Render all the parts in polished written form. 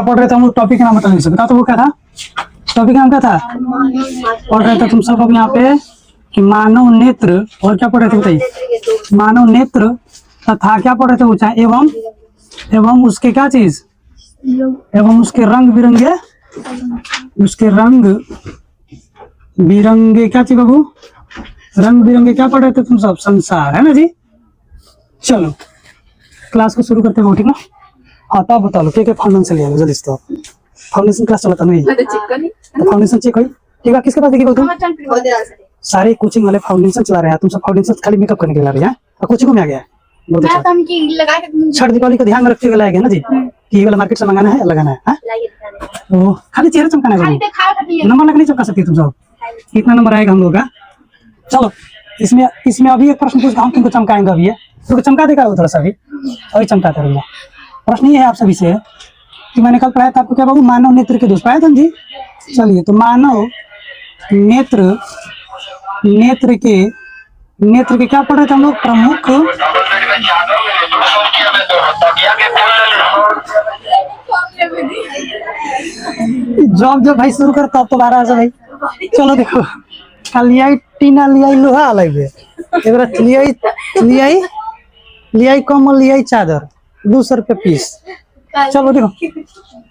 पढ़ रहे थे हम लोग, टॉपिक का नाम बता नहीं सकता, तो वो क्या था? टॉपिक नाम क्या था? पढ़ रहे थे तुम सब अब यहाँ पे कि मानव नेत्र, और क्या पढ़ रहे थे बताइए? मानव नेत्र तथा क्या पढ़ रहे थे पूछा? एवं उसके क्या चीज? एवं उसके रंग बिरंगे, उसके रंग बिरंगे क्या चीज बाबू? रंग बिरंगे क्या पढ़ रहे थे तुम सब? संसार, है ना जी। चलो क्लास को शुरू करते हो, ठीक ना? हाँ तब बता लो क्या फाउंडेशन लिया जल्दी से। तो फाउंडेशन क्लास चलाता नहीं, फाउंडेशन चेक हुई, ठीक है? किसके पास देखिए बोलते? सारे कोचिंग वाले फाउंडेशन चला रहे हैं, तुम सब फाउंडेशन खाली मेकअप करने के लिए है, और कोचिंग में आ गया है। छठ दीपावली का ध्यान रखते हुए लाएगा ना जी, कि ये वाला मार्केट से मंगाना है, लगाना है। तो खाली चेहरा चमकाना है, नंबर लग नहीं चमका सकती तुम सब। कितना नंबर आएगा हम लोग का? चलो इसमें अभी एक प्रश्न पूछता हूँ, तुमको चमकाएंगे अभी, तुमको चमका देगा वो थोड़ा सा भी, अभी चमका करूंगा। प्रश्न ये है आप सभी से कि मैंने कल पढ़ाया था आपको क्या बाबू? मानव नेत्र के दोष पढ़ाया था जी। चलिए तो मानव नेत्र के क्या पढ़ रहे थे हम लोग? प्रमुख जब भाई शुरू कर तब तो 12 से भाई। चलो देखो, लियाई टीना, लियाई लोहा अलग है, लियाई कम्बल, लियाई चादर 200 रुपये पीस। चलो देखो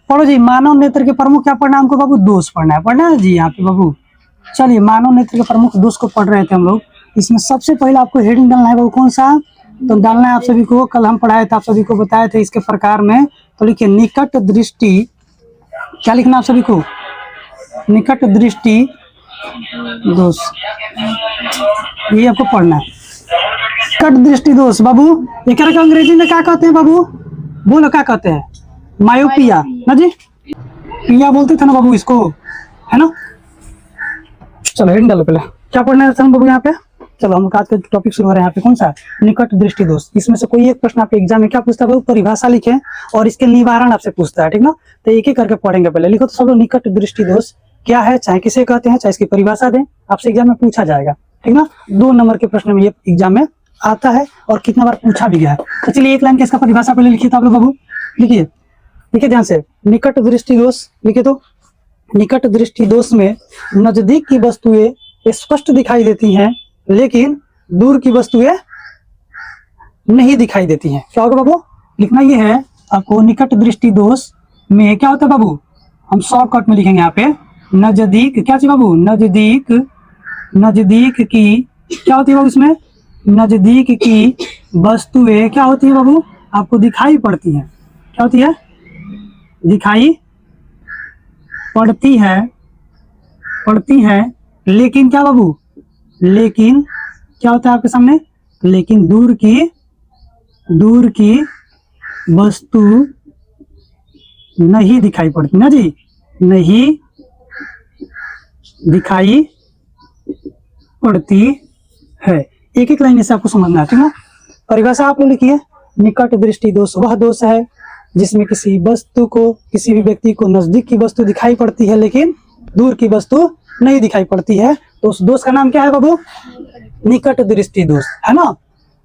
पढ़ो जी, मानव नेत्र के प्रमुख क्या पढ़ना है हमको बाबू? दोष पढ़ना है जी यहाँ पे बाबू। चलिए मानव नेत्र के प्रमुख दोष को पढ़ रहे थे हम लोग। इसमें सबसे पहले आपको हेडिंग डालना है बाबू, कौन सा? तो डालना है आप सभी को, कल हम पढ़ाए थे, आप सभी को बताए थे इसके प्रकार में। तो लिखिए निकट दृष्टि, क्या लिखना आप सभी को? निकट दृष्टि दोष, ये आपको पढ़ना है। कट दृष्टि दोष बाबू, एक अंग्रेजी में क्या कहते हैं बाबू? बोलो क्या कहते हैं? मायोपिया ना जी, पिया बोलते थे ना बाबू इसको, है ना? चलो हेडिंग डालो पहले, क्या पढ़ना है हम बाबू यहाँ पे? चलो हम आज का टॉपिक शुरू हो रहा है यहाँ पे, कौन सा? निकट दृष्टि दोष। इसमें से कोई एक प्रश्न आपके एग्जाम में क्या पूछता है बाबू? परिभाषा लिखे और इसके निवारण आपसे पूछता है, ठीक ना? तो एक एक करके पढ़ेंगे। पहले लिखो तो सब लोग, निकट दृष्टि दोष क्या है, चाहे किसे कहते हैं, चाहे इसकी परिभाषा दें, आपसे एग्जाम में पूछा जाएगा, ठीक ना? 2 नंबर के प्रश्न में ये एग्जाम में आता है और कितना बार पूछा भी गया है। तो चलिए एक लाइन के इसका परिभाषा पहले लिखिए तो आप लोग बाबू, लिखिए ध्यान से। निकट दृष्टि दोष लिखे तो, निकट दृष्टि दोष में नजदीक की वस्तुएं स्पष्ट दिखाई देती हैं लेकिन दूर की वस्तुएं नहीं दिखाई देती हैं। क्या होगा बाबू? लिखना ये है आपको, निकट दृष्टि दोष में क्या होता है बाबू? हम शॉर्टकट में लिखेंगे यहाँ पे, नजदीक क्या चाहिए बाबू? नजदीक की क्या होती है बाबू? इसमें नजदीक की वस्तुएं क्या होती है बाबू? आपको दिखाई पड़ती हैं। क्या होती है? दिखाई पड़ती है लेकिन क्या बाबू? लेकिन क्या होता है आपके सामने? लेकिन दूर की वस्तु नहीं दिखाई पड़ती ना जी, नहीं दिखाई पड़ती है। एक एक लाइन से आपको समझना है, ठीक है? परिभाषा आप लोग लिखिए, निकट दृष्टि दोष वह दोष है जिसमें किसी वस्तु को, किसी भी व्यक्ति को नजदीक की वस्तु दिखाई पड़ती है लेकिन दूर की वस्तु नहीं दिखाई पड़ती है। तो उस दोष का नाम क्या है बाबू? निकट दृष्टि दोष, है ना?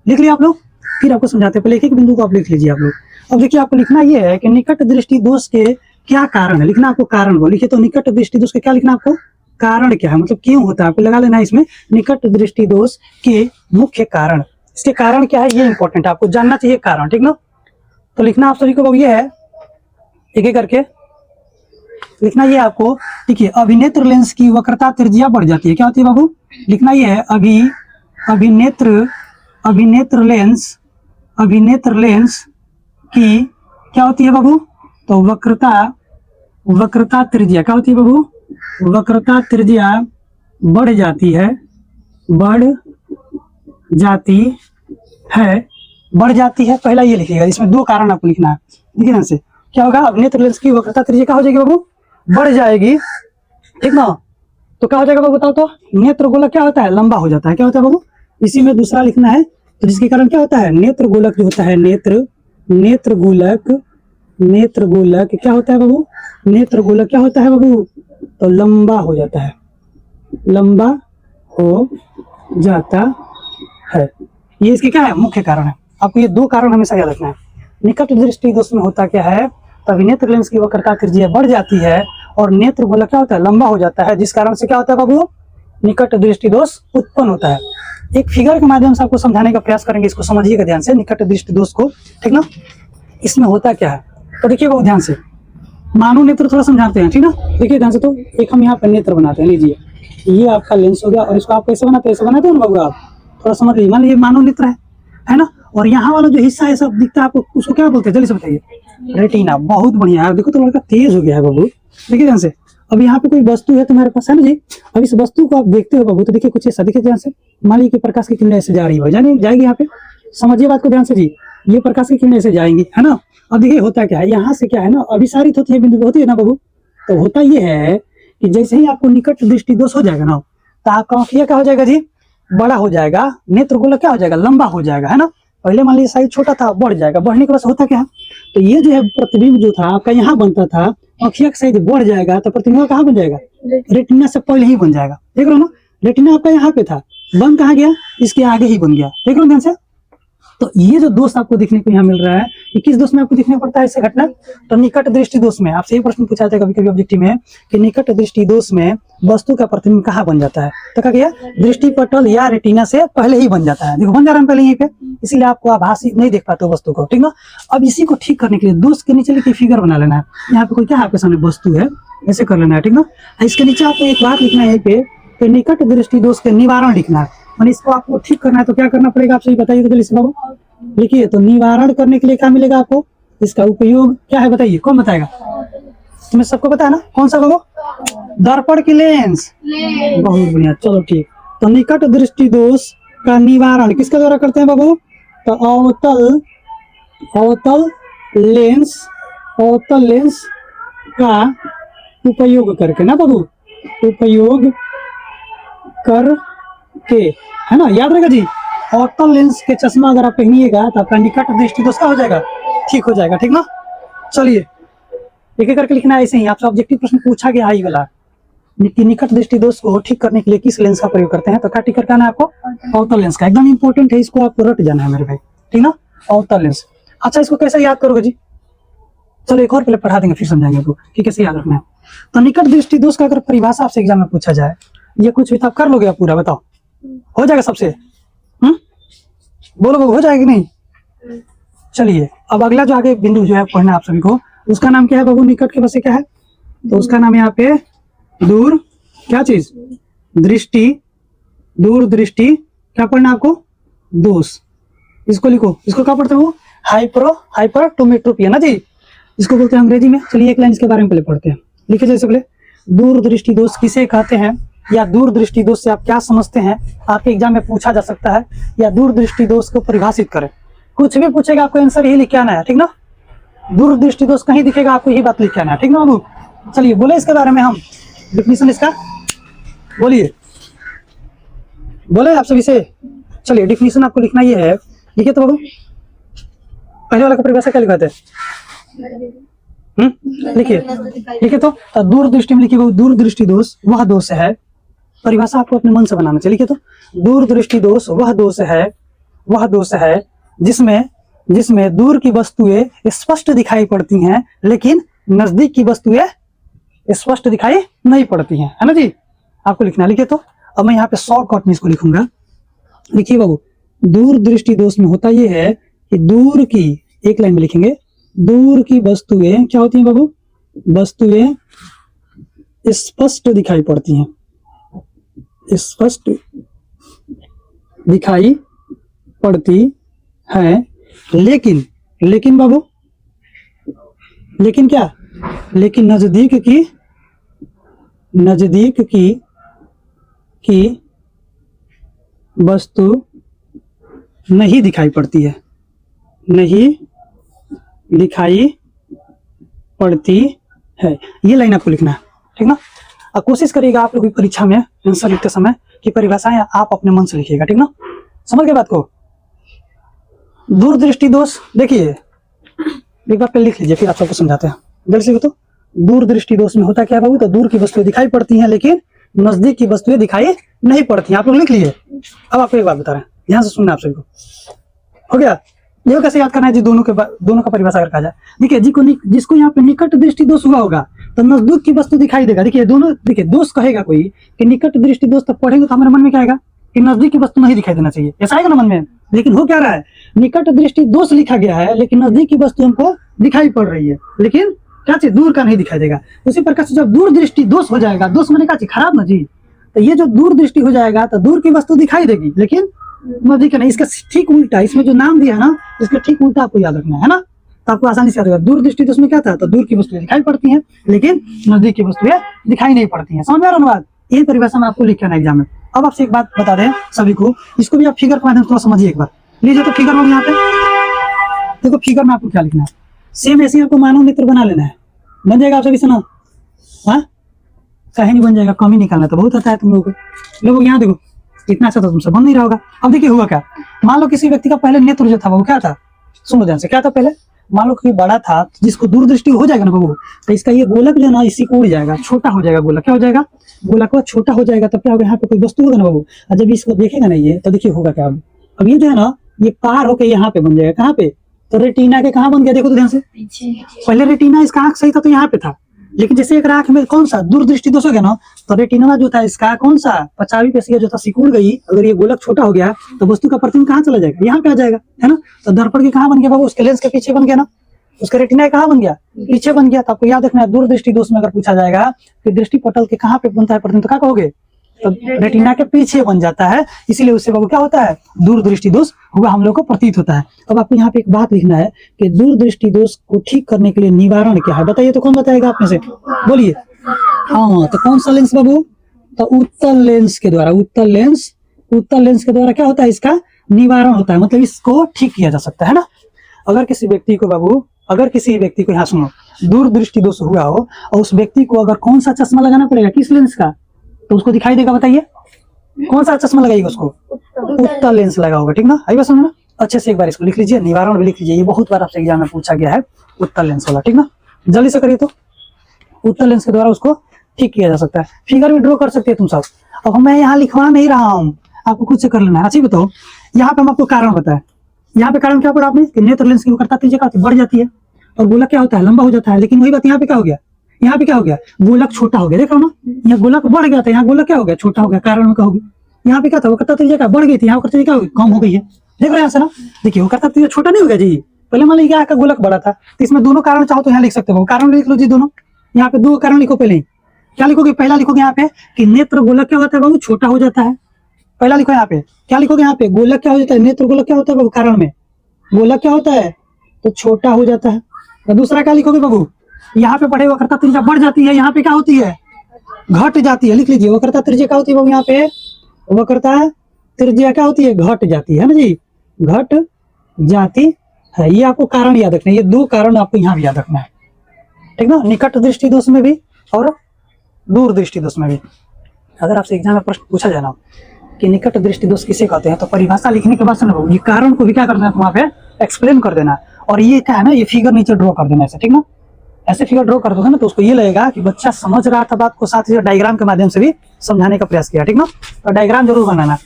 लिख लिया आप लोग, फिर आपको समझाते हैं। पहले एक एक बिंदु को आप लिख लीजिए आप लोग। अब देखिए आपको लिखना यह है कि निकट दृष्टि दोष के क्या कारण है, लिखना आपको कारण को। लिखिए तो निकट दृष्टि दोष के क्या लिखना आपको? कारण क्या है, मतलब क्यों होता है, आपको लगा लेना है इसमें। निकट दृष्टि दोष के मुख्य कारण, इसके कारण क्या है ये इंपॉर्टेंट है, आपको जानना चाहिए कारण, ठीक ना? तो लिखना आप सभी को ये है, एक एक करके लिखना ये आपको। देखिए अभिनेत्र लेंस की वक्रता त्रिज्या बढ़ जाती है। क्या होती है बाबू? लिखना ये है, अभिनेत्र लेंस की क्या होती है बाबू? तो वक्रता त्रिज्या क्या होती है बाबू? वक्रता त्रिज्या बढ़ जाती है, पहला ये लिखिएगा। इसमें 2 कारण आपको लिखना है, देखिए ध्यान से। क्या होगा? अभिनेत्र लेंस की वक्रता त्रिज्या क्या हो जाएगी बाबू? बढ़ जाएगी, ठीक ना? तो क्या हो जाएगा बाबू बताओ तो? नेत्र गोलक क्या होता है? लंबा हो जाता है। क्या होता है बाबू? इसी में दूसरा लिखना है, तो जिसके कारण क्या होता है? नेत्र गोलक जो होता है, नेत्र गोलक क्या होता है बाबू? नेत्र गोलक क्या होता है बाबू? तो लंबा हो जाता है, ये इसके क्या है? मुख्य कारण है। आपको ये 2 कारण हमेशा याद रखना है। निकट दृष्टि दोष में होता क्या है? तभी नेत्र लेंस की वक्रता त्रिज्या बढ़ जाती है और नेत्र गोलक क्या होता है, लंबा हो जाता है, जिस कारण से क्या होता है बाबू, निकट दृष्टि दोष उत्पन्न होता है। एक फिगर के माध्यम से आपको समझाने का प्रयास करेंगे, इसको समझिएगा ध्यान से, निकट दृष्टि दोष को, ठीक ना। इसमें होता क्या है तो देखिए बहुत ध्यान से, मानव नेत्र थोड़ा समझाते हैं, ठीक ना। देखिए ध्यान से, तो एक हम यहाँ पर नेत्र बनाते हैं, लीजिए ये आपका लेंस हो गया, और इसको आप कैसे बनाते हैं, ऐसे बनाते हैं ना बाबू, आप थोड़ा समझ लीजिए। मान लीजिए मानव नेत्र है ना, और यहाँ वाला जो हिस्सा है सब दिखता है आपको, उसको क्या बोलते हैं, जल्दी से बताइए। रेटिना। बहुत बढ़िया है, देखो तो लड़का तेज हो गया है बाबू। देखिए ध्यान से, अब यहाँ पे कोई वस्तु है तुम्हारे पास, है ना जी। अब इस वस्तु को आप देखते हो बाबू, तो देखिए कुछ ऐसा, देखिए ध्यान से, मान लीजिए कि प्रकाश की किरणें ऐसे जा रही हो, जाएगी यहाँ पे, समझिए बात को ध्यान से जी, ये प्रकाश की किरणें ऐसे जाएंगी, है ना। अब देखिए होता क्या है, यहाँ से क्या है ना, अभिसारित होती है बिंदु, होती है ना बाबू। तो होता ये है कि जैसे ही आपको निकट दृष्टि दोष हो जाएगा ना, तो आपका आंखिया क्या हो जाएगा जी, बड़ा हो जाएगा, नेत्र गोलक क्या हो जाएगा, लंबा हो जाएगा, है ना। पहले मान लीजिए साइज छोटा था, बढ़ जाएगा, बढ़ने के बाद होता क्या है, तो ये जो है प्रतिबिंब जो था आपका यहाँ बनता था, आंखिया का साइज बढ़ जाएगा तो प्रतिबिंब कहाँ बन जाएगा, रेटिना से पहले ही बन जाएगा। देख रहे हो ना, रेटिना आपका यहाँ पे था, बन कहाँ गया, इसके आगे ही बन गया। देख रहे हो ध्यान से। तो ये जो दोष आपको देखने को यहाँ मिल रहा है, ये किस दोष में आपको दिखने पड़ता है, ऐसे घटना, तो निकट दृष्टि दोष में। आपसे ये प्रश्न पूछा जाता है कभी कभी ऑब्जेक्टिव में कि निकट दृष्टि दोष में वस्तु का प्रतिबिंब कहाँ बन जाता है, तो क्या किया, दृष्टि पटल या रेटिना से पहले ही बन जाता है। देखो बन जा रहा है पहले यहीं पे, इसीलिए आपको आभासी नहीं देख पाते हो वस्तु को, ठीक ना। अब इसी को ठीक करने के लिए दोष के नीचे लिखी फिगर बना लेना है। यहाँ पे कोई क्या आपके सामने वस्तु है, ऐसे कर लेना है, ठीक ना। इसके नीचे आपको एक बात लिखना है यहीं पे, निकट दृष्टि दोष के निवारण लिखना है, और इसको आपको ठीक करना है। तो क्या करना पड़ेगा आपसे बताइए तो जल्दी से बाबू। देखिए, तो निवारण करने के लिए क्या मिलेगा आपको, इसका उपयोग क्या है बताइए, कौन बताएगा, तुम्हें सबको पता है ना, कौन सा बाबू, दर्पण की लेंस। बहुत बढ़िया, चलो ठीक। तो निकट दृष्टि दोष का निवारण किसके द्वारा करते हैं बाबू, तो अवतल लेंस का उपयोग करके ना बाबू, उपयोग करके, है ना, याद रहेगा जी। अवतल लेंस के चश्मा अगर आप पहनिएगा तो आपका निकट दृष्टि दोष हो जाएगा, ठीक हो जाएगा, ठीक ना। चलिए एक एक करके लिखना है, ऐसे ही आपसे ऑब्जेक्टिव प्रश्न पूछा गया है वाला, निकट दृष्टि दोष को ठीक करने के लिए किस लेंस का प्रयोग करते हैं, तो क्या ठीक करना है आपको, अवतल लेंस का। एकदम इंपॉर्टेंट है, इसको आपको रट जाना है मेरे भाई, ठीक ना, अवतल लेंस। अच्छा, इसको कैसे याद करोगे जी, चलो एक और पहले पढ़ा देंगे फिर समझाएंगे आपको कि कैसे याद रखना है। तो निकट दृष्टि दोष का अगर परिभाषा आपसे एग्जाम में पूछा जाए, ये कुछ भी तो आप कर लोगे, आप पूरा बताओ, हो जाएगा सबसे, बोलो हो जाएगा कि नहीं। चलिए अब अगला जो आगे बिंदु जो है पढ़ना आप सभी को, उसका नाम क्या है बाबू, निकट के बस से क्या है, तो उसका नाम यहाँ पे दूर क्या चीज, दृष्टि, दूर दृष्टि क्या पढ़ना आपको, दोष। इसको लिखो, इसको क्या पढ़ते हो, हाइपरटोमेट्रोपी, है ना जी, इसको बोलते हैं अंग्रेजी में। चलिए एक लाइन इसके बारे में पहले पढ़ते हैं, लिखे जैसे पहले, दूर दृष्टि दोष किसे कहते हैं, या दूर दृष्टि दोष से आप क्या समझते हैं, आपके एग्जाम में पूछा जा सकता है, या दूर दृष्टि दोष को परिभाषित करें, कुछ भी पूछेगा आपको आंसर यही लिख के आना है, ठीक ना। दूर दृष्टि दोष कहीं दिखेगा आपको यही बात लिख के आना है, ठीक ना बाबू। चलिए बोले इसके बारे में हम, डिफिनीशन इसका बोलिए, बोले आप सभी से। चलिए डिफिनीशन आपको लिखना ये है, लिखिए तो बाबू, पहले वाला का परिभाषा क्या लिखाते हैं, लिखिए तो दूर दृष्टि में लिखिए, दूर दृष्टि दोष वह दोष है, परिभाषा आपको अपने मन से बनाना चाहिए। लिखिए तो दूर दृष्टि दोष वह दोष है जिसमें दूर की वस्तुएं स्पष्ट दिखाई पड़ती हैं लेकिन नजदीक की वस्तुएं स्पष्ट दिखाई नहीं पड़ती हैं, है ना जी। आपको लिखना, लिखिए तो। अब मैं यहाँ पे शॉर्टकट में इसको लिखूंगा, लिखिए बाबू, दूर दृष्टि दोष में होता यह है कि दूर की, एक लाइन में लिखेंगे, दूर की वस्तुएं क्या होती हैं बाबू, वस्तुएं स्पष्ट दिखाई पड़ती हैं, स्पष्ट दिखाई पड़ती है, लेकिन बाबू, लेकिन क्या, लेकिन नजदीक की वस्तु नहीं दिखाई पड़ती है, नहीं दिखाई पड़ती है। ये लाइन आपको लिखना है, ठीक ना। अब कोशिश करिएगा आप लोग परीक्षा में आंसर लिखते समय कि परिभाषाएं आप अपने मन से लिखिएगा, ठीक ना। समझ गए बात को। दूर दृष्टि दोष देखिए, एक बार पहले लिख लीजिए फिर आप सबको समझाते हैं जल्दी से। तो दूर दृष्टि दोष में होता क्या है बाबू, तो दूर की वस्तुएं दिखाई पड़ती हैं लेकिन नजदीक की वस्तुएं दिखाई नहीं पड़ती हैं। आप लोग लिख लिए। अब आपको एक बात बता रहे हैं, ध्यान से सुनना आप सभी को, हो गया। देखो कैसे याद करना है जी, दोनों का परिभाषा अगर कहा जाए। देखिए जिसको यहाँ पे निकट दृष्टि दोष हुआ होगा तो नजदीक की वस्तु दिखाई देगा। देखिए दोनों, देखिए दोष कहेगा कोई कि निकट दृष्टि दोष, तब पढ़ेंगे तो हमारे मन में क्या आएगा कि नजदीक की वस्तु नहीं दिखाई देना चाहिए, ऐसा आएगा ना मन में। लेकिन हो क्या रहा है, निकट दृष्टि दोष लिखा गया है लेकिन नजदीक की वस्तु हमको दिखाई पड़ रही है, लेकिन क्या चीज दूर का नहीं दिखाई देगा। उसी प्रकार से जब दूर दृष्टि दोष हो जाएगा, दोष मैंने क्या चीज खराब ना जी, तो ये जो दूर दृष्टि हो जाएगा तो दूर की वस्तु दिखाई देगी लेकिन नजदीक नहीं। इसका ठीक उल्टा, इसमें जो नाम दिया है ना इसका ठीक उल्टा आपको याद रखना है ना, तो आपको आसानी से याद होगा। दूर दृष्टि दोष में क्या था, तो दूर की वस्तुएं दिखाई पड़ती हैं लेकिन नजदीक की वस्तुएं दिखाई नहीं पड़ती हैं। समझ में आ रहा है बात, ये परिभाषा में आपको लिखना है एग्जाम में। अब आपसे एक बात बता दें सभी को, इसको भी आप फिगर के माध्यम से थोड़ा समझिए एक बार। लीजिए तो फिगर में यहाँ पे देखो, फिगर में आपको क्या लिखना है, सेम ऐसे आपको मानव मित्र बना लेना है। बन जाएगा आप सभी से ना, हाँ कहीं नहीं बन जाएगा, कम ही निकालना तो बहुत आता है तुम लोगों को। लोग यहाँ देखो इतना अच्छा तो तुमसे बन नहीं रहा होगा। अब देखिए हुआ क्या, मान लो किसी व्यक्ति का पहले नेत्र जो था वो क्या था, सुनो ध्यान से, क्या था पहले, मान लो कोई बड़ा था जिसको दूरदृष्टि हो जाएगा ना बाबू, तो इसका ये गोलक जो है ना इसी को उड़ जाएगा, छोटा हो जाएगा गोलक, क्या हो जाएगा, गोलक छोटा हो जाएगा। तब क्या होगा, यहाँ पे कोई वस्तु होगा ना बाबू, और जब इसको देखेगा ना ये, तो देखिए होगा क्या। अब ये जो है ना ये पार होकर यहाँ पे बन जाएगा, कहाँ पे, तो रेटिना के कहाँ बन गया, देखो तो ध्यान से, पहले रेटिना इसका आंख सही था तो यहाँ पे था, लेकिन जैसे एक आंख में कौन सा दूरदृष्टि दोष हो गया ना, तो रेटिना जो था इसका कौन सा पचावी पेशियां जो था सिकुड़ गई। अगर ये गोलक छोटा हो गया तो वस्तु का प्रतिबिंब कहाँ चला जाएगा, यहाँ पे आ जाएगा, है ना। तो दर्पण के कहाँ बन गया बाबू, उसके लेंस के पीछे बन गया ना, उसका रेटिना कहाँ बन गया, पीछे बन गया। तो आपको याद रखना है, दूरदृष्टि दोष में अगर पूछा जाएगा कि दृष्टि पटल के कहाँ पे बनता है प्रतिबिंब, तो क्या कहोगे, तो रेटिना के पीछे बन जाता है, इसीलिए उससे बाबू क्या होता है, दूरदृष्टि दोष हुआ हम लोग को प्रतीत होता है। अब आपको यहाँ पे एक बात लिखना है कि दूरदृष्टि दोष को ठीक करने के लिए निवारण क्या है, बताइए तो कौन बताएगा आप में से, बोलिए। हाँ तो कौन सा लेंस बाबू, तो उत्तल लेंस के द्वारा, उत्तल लेंस के द्वारा क्या होता है, इसका निवारण होता है, मतलब इसको ठीक किया जा सकता है ना। अगर किसी व्यक्ति को बाबू, अगर किसी व्यक्ति को, यहाँ सुनो, दूरदृष्टि दोष हुआ हो और उस व्यक्ति को अगर कौन सा चश्मा लगाना पड़ेगा, किस लेंस का, तो उसको दिखाई देगा, बताइए कौन सा चश्मा लगाइएगा उसको, उत्तल लेंस लगा होगा, ठीक ना। आई बात समझना अच्छे से, एक बार इसको लिख लीजिए, निवारण भी लिख लीजिए, ये बहुत बार आपसे एग्जाम में पूछा गया है, उत्तल लेंस वाला, ठीक ना। जल्दी से करिए, तो उत्तल लेंस के द्वारा उसको ठीक किया जा सकता है। फिगर भी ड्रॉ कर सकते हैं तुम सब। अब मैं यहाँ लिखवा नहीं रहा हूँ, आपको खुद से कर लेना है। अच्छी बताओ, यहाँ पे हम आपको कारण बताए, यहाँ पे कारण क्या पड़ा आपने, नेत्र लेंस की वक्रता त्रिज्या बढ़ जाती है और गोलक क्या होता है, लंबा हो जाता है। लेकिन वही बात यहाँ पे क्या हो गया, यहाँ पे क्या हो गया, गोलक छोटा हो गया, देख रहे हो ना, यहाँ गोलक बढ़ गया था, यहाँ गोलक क्या हो गया, छोटा हो गया। कारण में क्या होगी, यहाँ पे क्या था, वक्रता त्रिज्या बढ़ गई थी, यहाँ वक्रता त्रिज्या कम हो गई है, देख रहे हैं यहाँ से ना। देखिए वक्रता त्रिज्या छोटा नहीं हो गया जी, पहले मान लीजिए का गोलक बड़ा था, तो इसमें दोनों कारण चाहो तो यहाँ लिख सकते हो, कारण लिख लो जी दोनों। यहाँ पे दो कारण लिखो, पहले क्या लिखोगे, पहला लिखोगे यहाँ पे कि नेत्र गोलक क्या होता है बाबू, छोटा हो जाता है। पहला लिखो यहाँ पे, क्या लिखोगे यहाँ पे, गोलक क्या हो जाता है, नेत्र गोलक क्या होता है बाबू, कारण में गोलक क्या होता है, तो छोटा हो जाता है। और दूसरा क्या लिखोगे बाबू, यहाँ पे पढ़े वक्रता त्रिज्या बढ़ जाती है, यहाँ पे क्या होती है, घट जाती है। लिख लीजिए, वक्रता त्रिज्या क्या होती है बाबू, यहाँ पे वक्रता त्रिज्या क्या होती है, घट जाती है ना जी, घट जाती है। ये आपको कारण याद रखना है, ये दो कारण आपको यहाँ भी याद रखना है, ठीक ना, निकट दृष्टि दोष में भी और दूर दृष्टि दोष में भी। अगर आपसे एग्जाम में प्रश्न पूछा जाए ना कि निकट दृष्टि दोष किसे कहते हैं, तो परिभाषा लिखने के बाद से ना ये कारण को भी क्या कर देना, वहां पे एक्सप्लेन कर देना, और ये क्या है ना, ये फिगर नीचे ड्रॉ कर देना ऐसे, ठीक ना। ऐसे फिगर ड्रॉ कर दोगे ना तो उसको ये लगेगा कि बच्चा समझ रहा था बात को, साथ ही डायग्राम के माध्यम से भी समझाने का प्रयास किया, ठीक ना। तो डायग्राम जरूर बनाना।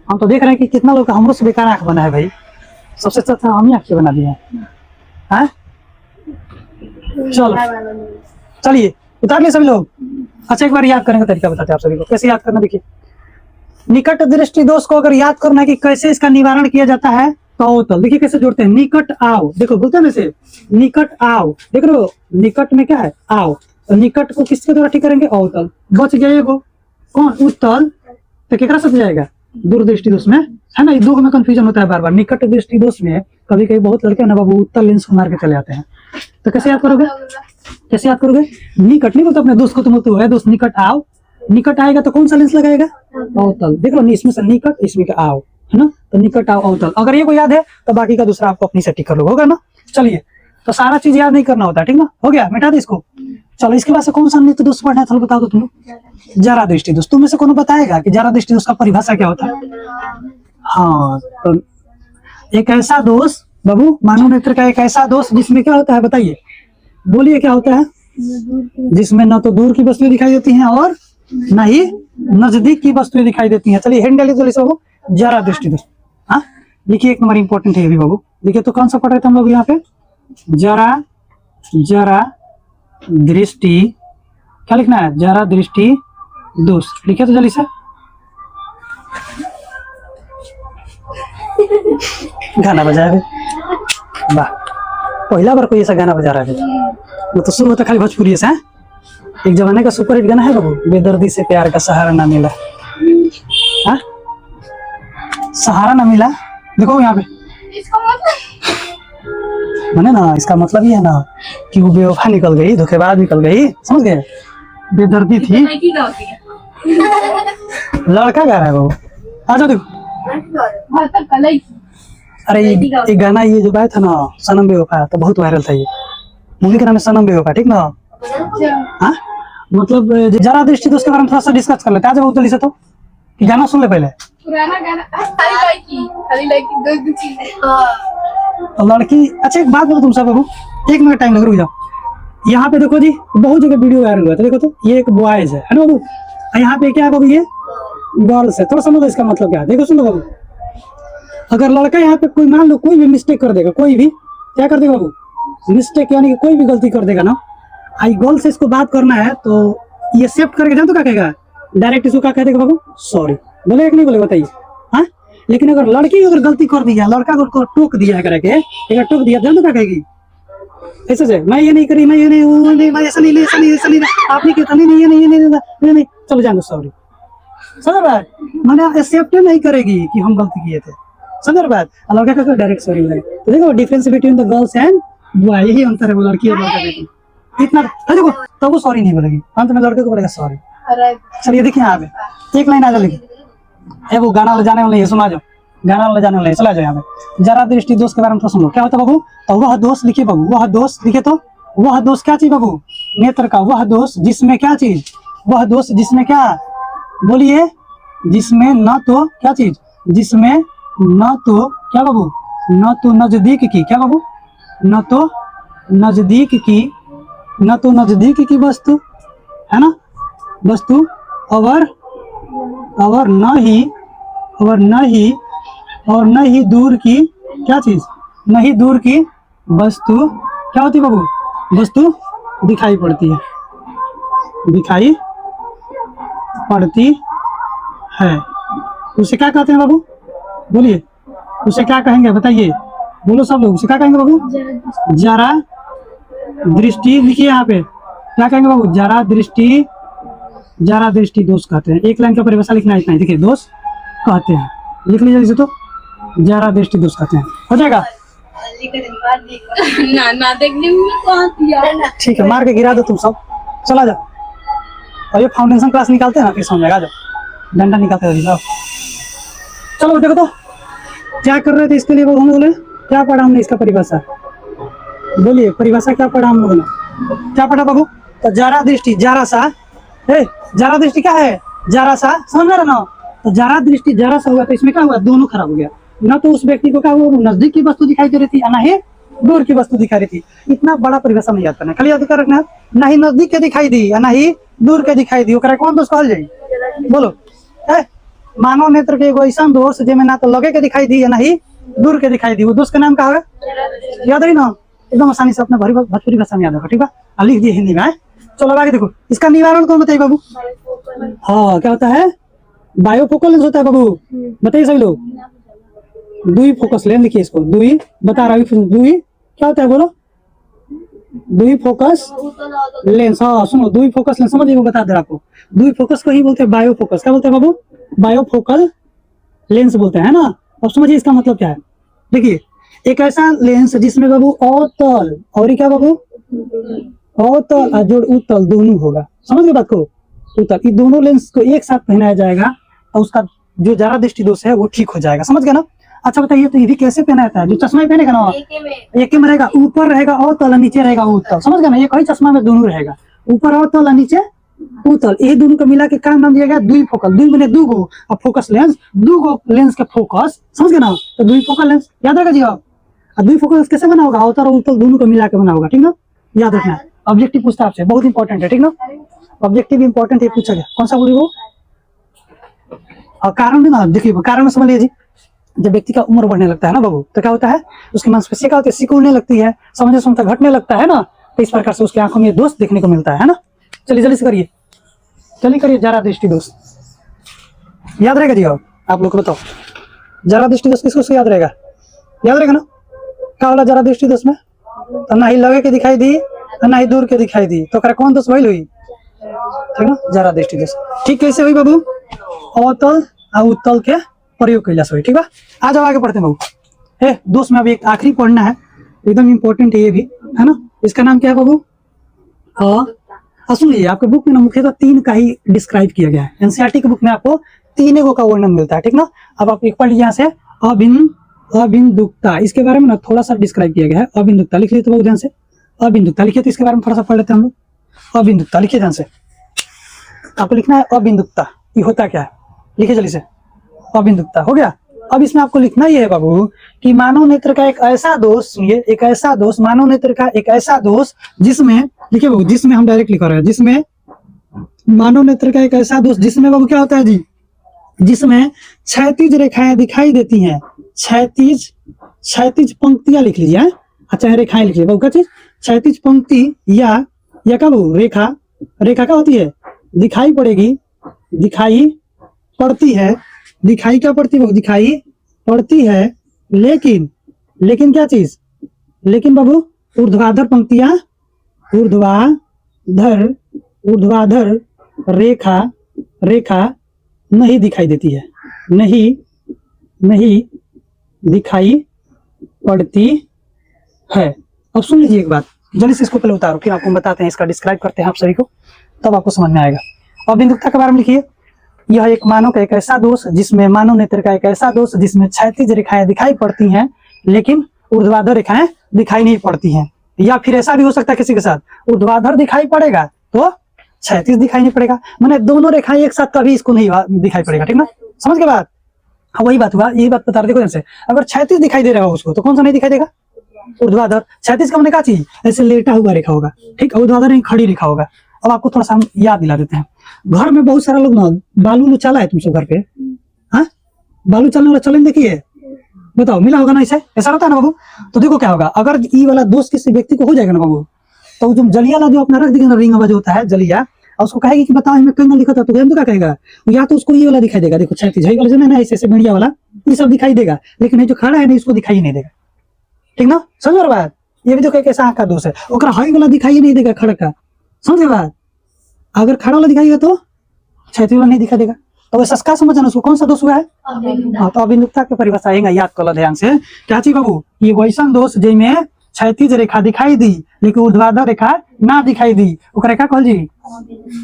हम तो देख रहे हैं कि कितना लोग हमरो से बेकार आंख बना है भाई, सबसे अच्छा हम ही आंखें बना दिए हैं। चलो चलिए उतार लिए सभी लोग। अच्छा एक बार याद करने का तरीका बताते हैं आप सभी को, कैसे याद करना। देखिए निकट दृष्टि दोष को अगर याद करना है कि कैसे इसका निवारण किया जाता है, तो अवतल देखिए कैसे जोड़ते हैं, निकट आओ, देखो बोलते हैं वैसे, निकट आओ, देख रहे हो निकट में क्या है, आओ, तो निकट को किसके द्वारा ठीक करेंगे, अवतल। बच गए वो कौन, उत्तल, तो केकरा से जाएगा, दूरदृष्टि दोष में, है ना। ये दो में कंफ्यूजन होता है बार बार। निकट दृष्टि दोष में कभी कभी बहुत लड़के ना बाबू उत्तल लेंस को मार के चले आते हैं, तो कैसे याद करोगे, कैसे याद करोगे, निकट नहीं बोलते अपने दोस्त को, तुम बोलते हो दोस्त निकट आओ, निकट आएगा तो कौन सा लेंस लगाएगा, अवतल। देख लो इसमें से निकट, इसमें का आओ, है ना, तो निकट आओ अवतल। अगर ये को याद है तो बाकी का दूसरा आपको अपनी से टिक कर लो, होगा ना। चलिए तो सारा चीज याद नहीं करना होता, ठीक ना, हो गया, मिटा दे इसको। चलो इसके बाद से कौन सा नित्य दोष पढ़ना है, चलो बताओ तो तुम लोग। जरा दृष्टि दोष, तुम में से कौन बताएगा कि जरा दृष्टि दोष का परिभाषा क्या होता है। हाँ तो एक ऐसा दोष बाबू, मानव नेत्र का एक ऐसा दोष जिसमें क्या होता है, बताइए, बोलिए क्या होता है, जिसमें न तो दूर की वस्तुएं दिखाई देती हैं और न ही नजदीक की वस्तुएं दिखाई देती हैं। चलिए हैंडल जरा दृष्टि दोष, हाँ लिखिए, एक नंबर इंपॉर्टेंट है ये भी बाबू, देखिए तो कौन सा पढ़ रहे थे हम लोग यहाँ पे, जरा जरा दृष्टि, क्या लिखना है, जरा दृष्टि दोष, लिखे तो जल्दी से। गाना बजा रहे, वाह, पहला बार कोई ऐसा गाना बजा रहा है। वो तो शुरू होता खाली भोजपुरी से। एक जमाने का सुपरहिट गाना है बाबू, बेदर्दी से प्यार का सहारा ना मिला। हाँ, सहारा ना मिला, देखो यहाँ पे मैंने ना, इसका मतलब ये है ना कि वो बेवफा निकल गई, धोखेबाज निकल गई, समझ गए, बेदर्दी थी। लड़का गा रहा है वो, आ जाओ देखो। अरे ये गाना ये जो गाया था ना, सनम बेवफा, तो बहुत वायरल था ये। मूवी का नाम है सनम बेवफा, ठीक ना। हाँ, मतलब जरा दृष्टि दोस्त के बारे में थोड़ा सा डिस्कस कर लेते हैं। आज बहुत जल्दी से तो कि गाना सुन ले पहले। पुराना गाना, खाली लाइकी दो चीजें। तो लड़की, अच्छा एक बात बोलो तुम सब बाबू, 1 मिनट टाइम लग, रुक जाओ। यहाँ पे देखो जी, बहुत जगह वीडियो वायरल हुआ था, देखो तो ये एक बॉयज है ना बाबू, यहाँ पे क्या है बाबू, ये गर्ल्स है। थोड़ा समझो इसका मतलब क्या है, देखो सुनो बाबू। अगर लड़का यहाँ पे कोई मान लो कोई भी मिस्टेक कर देगा, कोई भी क्या कर देगा बाबू, मिस्टेक यानी कि कोई भी गलती कर देगा ना, आई गर्ल से इसको बात करना है तो ये एक्सेप्ट करके जान तो क्या कहेगा, डायरेक्ट इसको क्या कह देगा बाबू, सॉरी, बोलेगा कि नहीं बोलेगा बताइए। हाँ, लेकिन अगर लड़की अगर गलती कर दिया, लड़का को टोक दिया है करके, अगर टोक दिया जान तो क्या कहेगी, ऐसे से, मैं ये नहीं करी, मैं ये नहीं, वो नहीं, मैं ऐसा नहीं, ऐसा नहीं, ऐसा नहीं, आप नहीं कहता, नहीं, ये नहीं, ये नहीं, नहीं, चलो जान दो, सॉरी। समझ बात, मैंने एक्सेप्ट नहीं करेगी कि हम गलती किए थे, समझ बात। लड़का का डायरेक्ट सॉरी बोलेगा। तो देखो difference between the girls and boy, यही अंतर है वो लड़की और लड़का में, इतना देखो। तो वो सॉरी नहीं बोलेगी, अंत में लड़के को बोलेगा सॉरी। चलिए देखिए यहाँ पे एक लाइन आ जाओ, लिखिए वो गाना वाला जाने वाला है, सुना जाओ, गाना वाला जाने वाला है, चला जाओ यहाँ पे। जरा दृष्टि दोस्त के बारे में तो सुनो, क्या होता है बाबू, तो वह दोस्त लिखिए बाबू, वह दोस्त लिखे तो वह दोस्त क्या चीज बाबू, नेत्र का वह दोस्त जिसमें क्या चीज, वह दोस्त जिसमें क्या, बोलिए, जिसमें न तो क्या चीज, जिसमें न तो क्या बाबू, न तो नजदीक की, क्या बाबू, न तो नजदीक की, न तो नजदीक की वस्तु है ना, वस्तु, और न ही, और न ही, और न ही दूर की क्या चीज, नहीं दूर की वस्तु क्या होती है बाबू, वस्तु दिखाई पड़ती है, दिखाई पड़ती है, उसे क्या कहते हैं बाबू, बोलिए, उसे क्या कहेंगे बताइए, बोलो सब लोग, उसे क्या कहेंगे बाबू, जरा दृष्टि, लिखिए यहाँ पे क्या कहेंगे बाबू, जरा दृष्टि, जरा दृष्टि दोष कहते हैं। एक लाइन का परिभाषा लिखना है, इतना ही, देखिए दोष कहते हैं, लिख लीजिए इसे, तो जरा दृष्टि दोष कहते हैं, हो जाएगा ना देखने में, ठीक है, मार के गिरा दो तुम सब, चला जाओ। और ये फाउंडेशन क्लास निकालते हैं ना, फिर समझ जाओ, डंडा निकालते हैं, चलो देखो तो क्या कर रहे थे इसके लिए, हम बोले क्या पढ़ा हमने इसका परिभाषा, बोलिए परिभाषा क्या पढ़ा हम लोगों ने, क्या पढ़ा बाबू, तो जरा दृष्टि, जरा सा, जरा दृष्टि क्या है, जरा सा, समझ रहे ना, तो जरा दृष्टि जरा सा हुआ तो इसमें क्या हुआ, दोनों खराब हो गया, ना तो उस व्यक्ति को क्या हुआ, नजदीक की वस्तु दिखाई दे रही थी, ना ही दूर की वस्तु दिखाई रही थी। इतना बड़ा परिभाषा नहीं याद करना, खाली याद कर रखना, ना ही नजदीक के दिखाई दी, ना ही दूर के दिखाई दी, ओकरा कौन दोष कहल जाई, बोलो, मानव नेत्र के एगो ऐसा दोष जेमे ना तो लगे के दिखाई दी, ना ही दूर के दिखाई दी, वो दोष का नाम क्या है, याद रही ना, एकदम आसानी से अपने भोजपुरी भाषा में याद रखो, ठीक है, लिख दिए हिंदी में। चलो आगे देखो, इसका निवारण कौन बताइए बाबू, हाँ क्या होता है, बायोफोकल लेंस होता है बाबू, बताइए सभी लोग, दुई फोकस लेंस, लिखिए इसको, दुई बता रहा हूँ, दुई क्या होता है बोलो, दुई फोकस लेंस, हाँ सुनो, दुई फोकस लेंस समझिए, वो बता दे आपको, दुई फोकस को ही बोलते हैं बायोफोकस, क्या बोलते हैं बाबू, बायोफोकल लेंस बोलते हैं ना। अब समझिए इसका मतलब क्या है, देखिए एक ऐसा लेंस जिसमें बाबू अवतल और क्या बाबू, अवतल और जो उत्तल दोनों होगा, समझ गए बात को, उत्तल, ये दोनों लेंस को एक साथ पहनाया जाएगा और उसका जो जरा दृष्टि दोष है वो ठीक हो जाएगा, समझ गए ना। अच्छा बताइए, तो ये भी कैसे पहना जाता है, जो चश्मा पहनेगा ना एक में रहेगा, ऊपर रहेगा अवतल, नीचे रहेगा उत्तल, समझ गए ना, एक ही चश्मा में दोनों रहेगा, ऊपर अवतल और नीचे उत्तल, ये दोनों को मिला के क्या नाम दिया गया, दुई फोकल, दुई मैंने दो गो, और फोकस लेंस, दो गो लेंस के फोकस, समझ गए ना, तो दुई फोकल लेंस याद रखा जी आप। दुई फोकस कैसे बना होगा, अवतल और उत्तल दोनों को मिला के बना होगा, ठीक ना, याद रखना। ऑब्जेक्टिव पूछता आपसे, बहुत इंपॉर्टेंट है, ठीक ना, ऑब्जेक्टिव इंपॉर्टेंट है, पूछा गया कौन सा बोली वो, और कारण भी ना, देखिए कारण में समझ लीजिए, जब व्यक्ति का उम्र बढ़ने लगता है ना बाबू, तो क्या होता है, उसकी मांसपेशियां क्या होती है, सिकुड़ने लगती है, समझ क्षमता घटने लगता है ना। तो इस प्रकार से उसकी आंखों में दोष देखने को मिलता है ना। चलिए जल्दी से करिए, चलिए करिए। जरा दृष्टि दोष याद रहेगा जी? आप लोग को बताओ, जरा दृष्टि दोष किसको याद रहेगा? याद रहेगा ना? क्या वाला जरा दृष्टि दोष में? तो ना ही लगे के दिखाई दी और ना ही दूर के दिखाई दी, तो ओकरा कौन दोष भइल हुई? ठीक ना, जरा दृष्टि दोष। ठीक कैसे हुई बाबू? अवतल और उत्तल के प्रयोग कैला से हुई। ठीक बा, आ जाओ आगे पढ़ते हैं बाबू। ए दोस्त में अभी एक आखिरी पढ़ना है, एकदम इम्पोर्टेंट है ये भी, है ना। इसका नाम क्या है बाबू? सुनिए, आपके बुक में ना मुख्यतः 3 का ही डिस्क्राइब किया गया है। एनसीईआरटी की बुक में आपको 3 का वर्णन मिलता है। ठीक ना। अब आप एक पढ़ लीजिए यहाँ से, अबिंदुकता, इसके बारे में ना थोड़ा सा डिस्क्राइब किया गया है। अबिंदुकता लिख लीजिए तो बहुत ध्यान से, अबिंदुकता लिखिए, तो इसके बारे में थोड़ा सा पढ़ लेते हैं हम लोग। अबिंदुकता लिखिए ध्यान से, आपको लिखना है अबिंदुकता, ये होता क्या है, लिखिए जल्दी से। अबिंदुकता हो गया। अब इसमें आपको लिखना ये है बाबू कि मानव नेत्र का एक ऐसा दोष, सुनिए, एक ऐसा दोष, मानव नेत्र का एक ऐसा दोष जिसमें, लिखिए बाबू, जिसमें हम डायरेक्ट लिख रहे हैं, जिसमें मानव नेत्र का एक ऐसा दोष जिसमें बाबू क्या होता है जी, जिसमें क्षैतिज रेखाएं दिखाई देती हैं। क्षैतिज पंक्तियां लिख लीजिए। अच्छा, रेखाएं लिख लीजिए बाबू, क्या चीज? क्षैतिज पंक्ति या क्या बाबू, रेखा। रेखा क्या होती है? दिखाई पड़ेगी, दिखाई पड़ती है, दिखाई क्या पड़ती है? दिखाई पड़ती है, लेकिन क्या चीज? लेकिन बाबू ऊर्ध्वाधर पंक्तियां, ऊर्ध्वाधर रेखा नहीं दिखाई देती है, नहीं दिखाई पड़ती है। अब सुन लीजिए एक बात, जल्दी से इसको पहले उतारो, फिर आपको बताते हैं, इसका डिस्क्राइब करते हैं आप सभी को, तब आपको समझ में आएगा। अबिंदुकता के बारे में लिखिए, यह एक मानव का एक ऐसा दोष जिसमें, मानव नेत्र का एक ऐसा दोष जिसमें क्षैतिज रेखाएं दिखाई पड़ती हैं लेकिन ऊर्ध्वाधर रेखाएं दिखाई नहीं पड़ती हैं। या फिर ऐसा भी हो सकता है किसी के साथ ऊर्ध्वाधर दिखाई पड़ेगा तो क्षैतिज दिखाई नहीं पड़ेगा, मैंने दोनों रेखाएं एक साथ कभी इसको नहीं दिखाई पड़ेगा। ठीक ना, समझ के बात? हाँ, वही बात हुआ, यही बात बता रहे। देखो जैसे अगर क्षैतिज दिखाई दे रहा हो उसको, तो कौन सा नहीं दिखाई देगा? ऊर्ध्वाधर। क्षैतिज का हमने क्या चीज, ऐसे लेटा हुआ रेखा होगा, ठीक। ऊर्ध्वाधर नहीं, खड़ी रेखा होगा। अब आपको थोड़ा सा हम याद दिला देते हैं। घर में बहुत सारा लोग ना बालू चला है, तुम सब घर पे, हाँ, बालू चलने वाला चलन देखिए, बताओ मिला होगा ना, ऐसा होता है ना बाबू। तो देखो क्या होगा, अगर ये वाला दोष किसी व्यक्ति को हो जाएगा ना बाबू, तो तुम जलिया ला जो अपना रख देगा ना, रिंग जो होता है जलिया, और उसको कहेगी कि बताओ हमें कहीं लिखा था, तो क्या कहेगा? या तो उसको ये वाला दिखाई देगा, देखो क्षैतिज वाला जो है ना, ऐसे मीडिया वाला, ये सब दिखाई देगा, लेकिन ये जो खड़ा है ना, इसको दिखाई नहीं देगा। ठीक ना, समझ बात? ये भी देखो कैसा आंख का दोष है, ओकरा हाई वाला दिखाई नहीं देगा, खड़ा का, समझ बात? अगर खड़ा वाला दिखाएगा तो क्षैतिज वाला नहीं दिखाई देगा। तो वैसा का समझना, उसको कौन सा दोष हुआ है? हाँ, तो अबिंदुकता की परिभाषा आएगा, याद कर लो ध्यान से। क्या चीज बाबू? ये वैसा दोष जिसमें क्षैतिज रेखा दिखाई दी लेकिन ऊर्ध्वाधर रेखा ना दिखाई दी, ओकरा क्या कहल जी?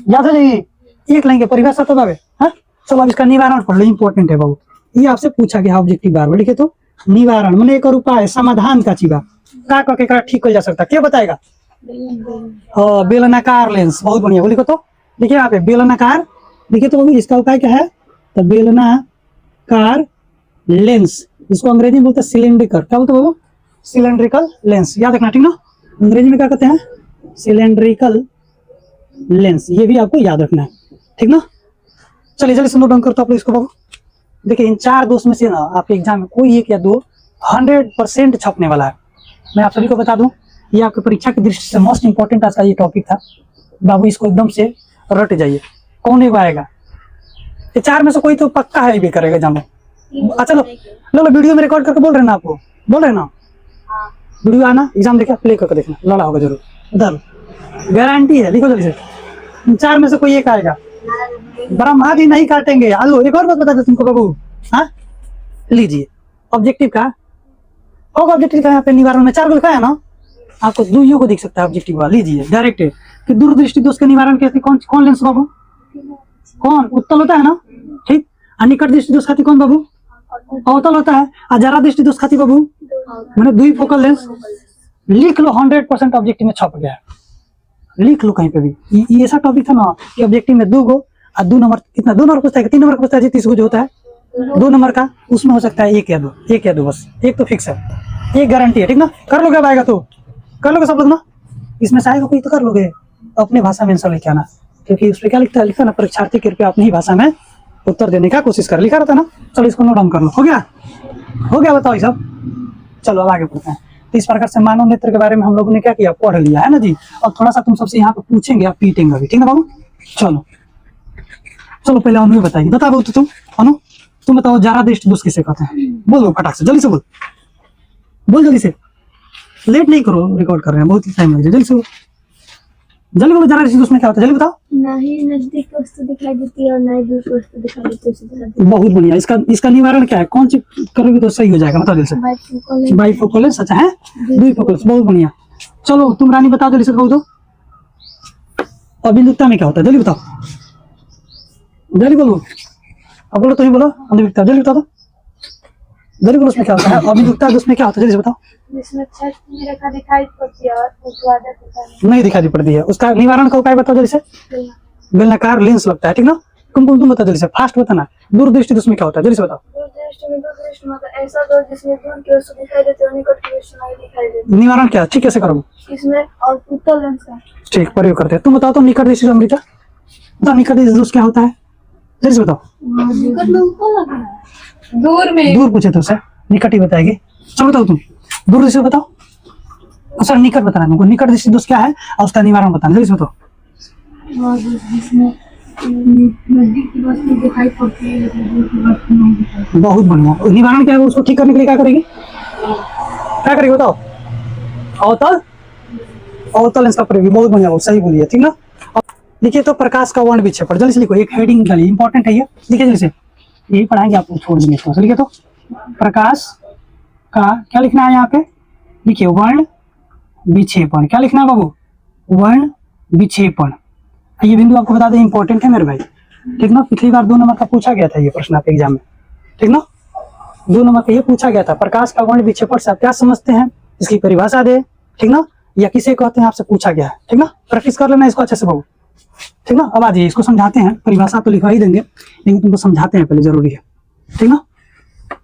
याद हो जाइए, एक लाइन के परिभाषा तो बाबे। हाँ, चलो अब इसका निवारण पढ़ लो, इंपॉर्टेंट है बाबू। ये आपसे पूछा गया ऑब्जेक्टिव बार लिखे, तो निवारण मैंने एक उपाय, समाधान का चीज का करके ठीक हो जा सकता, क्या बताएगा? बेलनाकार लेंस, बहुत बढ़िया, लिखो तो, देखिए यहाँ पे बेलनाकार, देखिए तो इसका उपाय क्या है? तो बेलनाकार लेंस, इसको अंग्रेजी में बोलते हैं सिलेंड्रिकल। क्या बोलते बाबू? सिलेंड्रिकल लेंस, याद रखना, ठीक ना। अंग्रेजी में क्या कहते हैं? सिलेंड्रिकल लेंस, ये भी आपको याद रखना है, ठीक ना। चलिए जल्दी से नोट डाउन करते आप लोग इसको बाबू। देखिए इन 4 दोष में से ना आपके एग्जाम में कोई एक या दो 100% छपने वाला है। मैं आप सभी को बता दूं, ये आपकी परीक्षा की दृष्टि से मोस्ट इंपॉर्टेंट आज का ये टॉपिक था बाबू, इसको एकदम से रट जाइए, कौन एक आएगा? ये 4 में से कोई तो पक्का है भी करेगा एग्जाम में। अच्छा लो वीडियो में रिकॉर्ड करके बोल रहे ना, आपको बोल रहे ना, वीडियो आना, एग्जाम देखा, प्ले करके देखना, लड़ा होगा जरूर, बता गारंटी है। लिखो जल्दी से, 4 में से कोई एक आएगा, ब्रह्मा जी नहीं काटेंगे। हेलो, एक और बात बता दो तुमको बाबू, हाँ लीजिए ऑब्जेक्टिव का, होगा ऑब्जेक्टिव का यहाँ पे निवारण में 4 लिखा है ना, आपको दुइयों को दिख सकता है ऑब्जेक्टिव वाला। लीजिए डायरेक्ट कि दूरदृष्टि दोष के निवारण के कौन लेंस बाबू? कौन उत्तल होता है ना, ठीक। निकट दृष्टि दोष खाती कौन बाबू? अवतल होता है। और जरा दृष्टि दोष खाती बाबू मैंने दुई फोकल लेंस। लिख लो, 100% ऑब्जेक्टिव में छप गया है, लिख लो कहीं पे भी। ये ऐसा टॉपिक था ना कि ऑब्जेक्टिव में 2 गो और 2 नंबर, कितना 2 नंबर पूछता है, 3 नंबर पूछता है, 30 गो जो होता है 2 नंबर का, उसमें हो सकता है 1 या 2 बस, एक तो फिक्स है, एक गारंटी है, ठीक ना। कर लोगे, अब आएगा तो कर लोगे सब लोग ना, इसमें से आएगा कोई तो कर लोगे। अपने भाषा में आंसर लिखे आना, क्योंकि उस पर क्या लिखा ना, परीक्षार्थी कृपया अपनी ही भाषा में उत्तर देने का कोशिश कर, लिखा रहता है ना। चलो इसको नोट डाउन कर लो, हो गया। हो गया, बताओ ये सब। चलो अब आगे बढ़ते हैं। तो इस प्रकार से मानव नेत्र के बारे में हम लोगों ने क्या किया, पढ़ लिया है ना जी। अब थोड़ा सा तुम सबसे यहाँ पे पूछेंगे, आप पीटेंगे अभी, ठीक है बाबू। चलो चलो पहले अनु बताइए, बता दो तो तुम अनु, तुम बताओ जरा दृष्टि दोष किसे कहते हैं? बोलो फटाक से, जल्दी से बोल, बोल जल्दी से, लेट नहीं करो, रिकॉर्ड कर रहे हैं, बहुत ही टाइम लग जाए, जल्दी से बोल, जल्दी बोलो। जरा दृष्टि दोष में क्या होता है, जल्दी बताओ। ना ही नजदीक की वस्तु दिखाई देती है और ना ही दूर की वस्तु दिखाई देती है, उसे दिखाई देती बहुत बढ़िया। इसका निवारण क्या है, कौन सी करोगे तो सही हो जाएगा, बताओ जल्दी से। है। बाइफोकल लेंस, अच्छा है, द्विफोकल, बहुत बढ़िया। चलो तुम रानी बताओ जल्दी से, बोल दो। अभिमुखता में क्या होता है, जल्दी बताओ, जल्दी बोलो। अब बोलो, तुम ही बोलो, अभिमुखता, जल्दी बताओ तो, जल्दी बोलो, उसमें क्या होता है अभिमुखता, उसमें क्या होता है, जल्दी से बताओ। जिसमें छत की रेखा दिखाई पड़ती है और ऊर्ध्वाधर दिखाई नहीं दिखाई पड़ती है, उसका निवारण का उपाय बताओ जल्दी से। देती बेलनाकार लेंस लगता है, ठीक ना। तुम बताओ जल्दी से, फास्ट बताना। दूरदृष्टि उसमें क्या होता है, जल्दी से बताओ। दूरदृष्टि में दूरदृष्टि मतलब ऐसा दो जिसमें दूर की वस्तु दिखाई देती है और निकट की वस्तु नहीं दिखाई देती। निवारण क्या, ठीक कैसे करोगे? इसमें और उत्तल लेंस का ठीक प्रयोग करते हैं। तुम बताओ तो, निकट दृष्टि अमृता बताओ, निकट दृष्टि दोष क्या होता है, जल्दी से बताओ। निकट में ऊपर लग रहा है, दूर में। दूर पूछे तो सर निकट ही बताएगी। चलो बताओ तुम, दूर दृष्टि बताओ सर, निकट बताना तुमको। निकट दृष्टि दोष क्या है और उसका निवारण बताना, जल्दी से बताओ। जिसमें नजदीक की वस्तु दिखाई पड़ती है लेकिन दूर की वस्तु नहीं दिखाई। बहुत बढ़िया। निवारण क्या है, उसको ठीक करने के लिए क्या करेंगे, क्या करेंगे बताओ। अवतल, अवतल लेंस का प्रयोग, बहुत बढ़िया, बहुत सही बोलिए, ठीक ना। लिखिए तो, प्रकाश का वर्ण विक्षेपण, जल्दी से लिखो, एक हेडिंग के लिए इंपॉर्टेंट है ये, लिखिए जल्दी से, यही पढ़ाएंगे आपको, छोड़ देंगे इसको। लिखिए तो, प्रकाश का क्या लिखना है यहाँ पे, लिखिए वर्ण विक्षेपण। क्या लिखना है बाबू, वर्ण विक्षेपण। ये बिंदु आपको बता दें इंपॉर्टेंट है मेरे भाई, ठीक ना। पिछली बार 2 नंबर का पूछा गया था ये प्रश्न आपके एग्जाम में, ठीक ना। 2 नंबर का ये पूछा गया था, प्रकाश का वर्ण विक्षेपण से आप क्या समझते हैं, इसकी परिभाषा दे, ठीक ना, या किसे कहते हैं आपसे पूछा गया है, ठीक ना। प्रैक्टिस कर लेना इसको अच्छे से बाबू, ठीक ना। अब आ जाइए, इसको समझाते हैं, परिभाषा तो लिखवा ही देंगे लेकिन तुमको समझाते हैं पहले, जरूरी है, ठीक ना।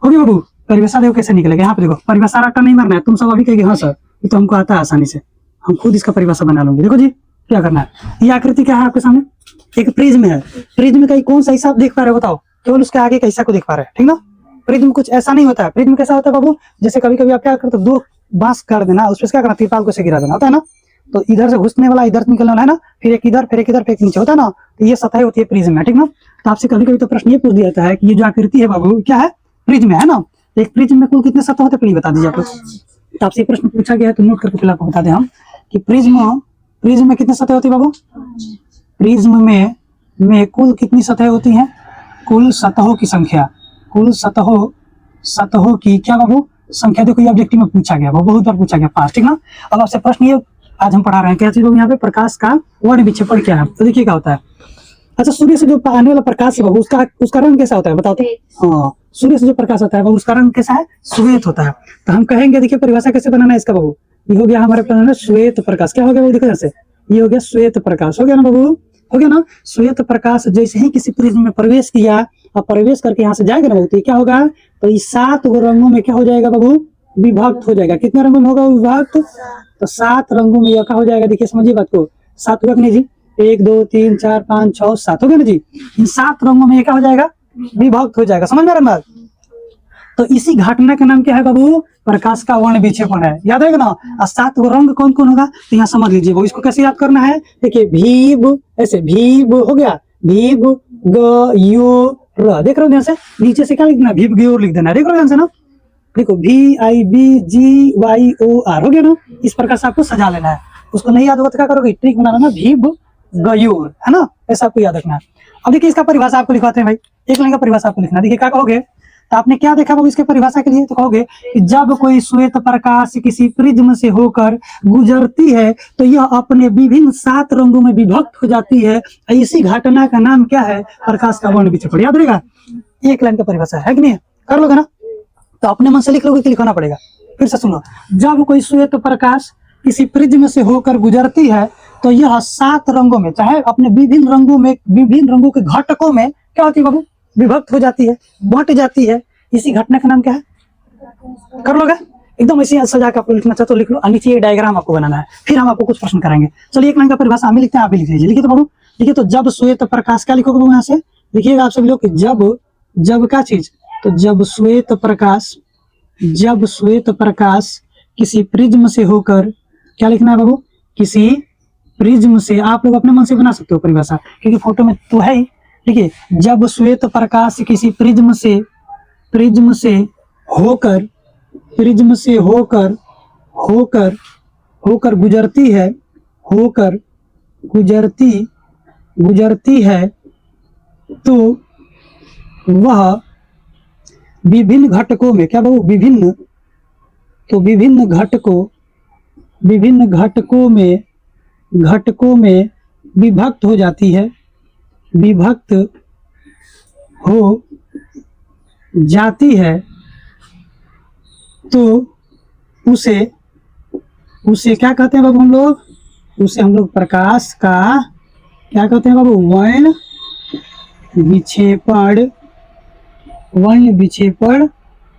होगी बाबू, परिभाषा देखो कैसे निकलेगा, यहाँ पे देखो, परिभाषा रट्टा नहीं मारना है। तुम सब अभी कहेंगे हाँ सर ये तो हमको आता है आसानी से, हम खुद इसका परिभाषा बना लूंगे। देखो जी क्या करना है, ये आकृति क्या है आपके सामने, एक प्रिज्म है। प्रिज्म का कौन सा हिस्सा आप देख पा रहे हो बताओ, केवल उसके आगे का हिस्सा को देख पा रहे हैं, ठीक ना। प्रिज्म कुछ ऐसा नहीं होता है। प्रिज्म कैसा होता है बाबू, जैसे कभी कभी आप क्या करते हो, 2 बांस कर देना, उस पर क्या करना, तिरपाल को से गिरा देना होता है ना। तो इधर से घुसने वाला इधर निकलने वाला है ना, फिर एक इधर, फिर एक इधर, फिर एक नीचे होता है ना। तो ये सतह होती है प्रिज्म है, ठीक ना। तो आपसे कभी कभी तो प्रश्न ये पूछ दिया जाता है कि ये जो आकृति है बाबू क्या है, प्रिज्म है ना। एक प्रिज्म में कुल कितने सतह होते हैं पहले बता दीजिए आप लोग। तो आपसे प्रश्न पूछा गया है तो नोट करके पहले आपको बता दें हम कि प्रिज्म में कितने सतह होती है बाबू, प्रिज्म में कुल कितनी सतह होती हैं, कुल सतहों की संख्या, कुल सतहों की क्या बाबू संख्या, देखो ये ऑब्जेक्टिव में पूछा गया, वो बहुत बार पूछा गया 5, ठीक ना। अब आपसे प्रश्न ये आज हम पढ़ा रहे हैं क्या चीज यहाँ पे, प्रकाश का वर्ण विक्षेपण क्या है। तो देखिए क्या होता है, अच्छा सूर्य से जो आने वाला प्रकाश है बाबू उसका रंग कैसा होता है बताओ तो। हाँ, सूर्य से जो प्रकाश आता है बाबू उसका रंग कैसा है, श्वेत होता है। तो हम कहेंगे, देखिए परिभाषा कैसे बनाना है इसका बाबू, ये हो गया हमारे पास श्वेत प्रकाश। क्या हो गया बाबू, देखो जैसे ये हो गया श्वेत प्रकाश, हो गया ना बाबू, हो गया ना। श्वेत प्रकाश जैसे ही किसी प्रिज्म में प्रवेश किया और प्रवेश करके यहाँ से जाएगा ना बाबू, तो क्या होगा, तो इस 7 रंगों में क्या हो जाएगा बाबू, विभक्त हो जाएगा। कितने रंगों में होगा विभक्त, तो 7 रंगों में क्या हो जाएगा, देखिए समझिए बात को, 7 होगा कि नहीं जी, 1 2 3 4 5 6 7 हो गया ना जी। इन 7 रंगों में क्या हो जाएगा, विभक्त हो जाएगा, समझ में आ रहा है। तो इसी घटना का नाम क्या है बाबू, प्रकाश का वर्ण विक्षेपण है, याद रहेगा ना। और 7 रंग कौन कौन होगा, तो यहाँ समझ लीजिए वो, इसको कैसे याद करना है, देखिए भीव, ऐसे भीव हो गया, भीव ग यू र, देख रहे हो ध्यान से, नीचे से क्या लिखना, भीव ग लिख देना, देख रहे हो ध्यान से ना, देखो VIBGYOR हो गया ना। इस प्रकार से आपको सजा लेना है, उसको नहीं याद होगा तो क्या करोगे, ट्रिक बनाना ना, भीव गयूर है ना, ऐसा आपको याद रखना है। अब देखिए इसका परिभाषा आपको लिखवाते हैं भाई, एक लाइन का परिभाषा आपको लिखना, देखिए क्या कहोगे, तो आपने क्या देखा बाबू इसके परिभाषा के लिए, तो कहोगे कि जब कोई श्वेत प्रकाश किसी प्रिज्म से होकर गुजरती है तो यह अपने विभिन्न 7 रंगों में विभक्त हो जाती है। इसी घटना का नाम क्या है, प्रकाश का वर्ण विक्षेपण, याद रहेगा। एक लाइन का परिभाषा है कि नहीं, कर लोगे ना, तो अपने मन से लिख लोगे कि लिखना पड़ेगा। फिर से सुनो, जब कोई श्वेत प्रकाश किसी प्रिज्म से होकर गुजरती है तो यह 7 रंगों में, चाहे अपने विभिन्न रंगों के घटकों में क्या होती है बाबू, विभक्त हो जाती है, बट जाती है। इसी घटना का नाम क्या है, कर लोगे एकदम ऐसे सजा के आपको लिखना चाहते तो लिख लो। नीचे एक डायग्राम आपको बनाना है, फिर हम आपको कुछ प्रश्न कराएंगे। चलिए एक लाइन का परिभाषा हम लिखते हैं, आप भी लिख लीजिए, लिखिए तो बाबू, लिखिए तो जब श्वेत प्रकाश, क्या लिखोगे यहाँ से, लिखिएगा आप सभी लोग कि जब क्या चीज, तो जब श्वेत प्रकाश जब श्वेत प्रकाश किसी प्रिज्म से होकर, क्या लिखना है बाबू, किसी प्रिज्म से, आप लोग अपने मन से बना सकते हो परिभाषा क्योंकि फोटो में तो है ही। देखिए, जब श्वेत प्रकाश किसी प्रिज्म से होकर गुजरती है तो वह विभिन्न घटकों में, क्या बाबू, विभिन्न घटकों में विभक्त हो जाती है, तो उसे क्या कहते हैं बाबू हम लोग, उसे हम लोग प्रकाश का क्या कहते हैं बाबू, वर्ण विक्षेपण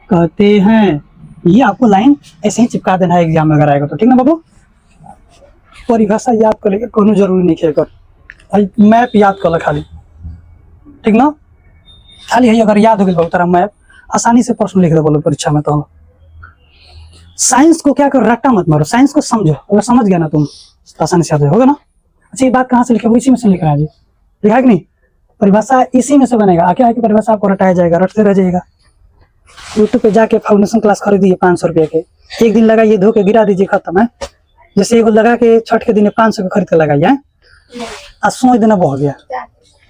कहते हैं। ये आपको लाइन ऐसे ही चिपका देना है एग्जाम में अगर आएगा तो, ठीक ना बाबू। परिभाषा याद कर लेके कोनो जरूरी नहीं है, कर मैप याद कर ले खाली, ठीक ना, खाली है अगर याद हो गया तेरा मैप आसानी से प्रश्न लिख दे बोलो परीक्षा में। तो साइंस को क्या करो, रट्टा मत मारो, साइंस को समझो, अगर समझ गया ना तुम तो आसानी से याद होगा ना। अच्छा, ये बात कहाँ से लिखे, वो इसी में से लिख रहा है जी, लिखा है कि नहीं, परिभाषा इसी में से बनेगा। क्या है कि परिभाषा आपको रटाया जाएगा, रटते रह जाएगा। यूट्यूब पे जाके फाउंडेशन क्लास खरीदिए 500 रुपये के, एक दिन लगाइए, धो के गिरा दीजिए, खत्म है। जैसे एगो लगा के छठ के दिन 500 के खरीद के लगाइए, आज सोच देना बह गया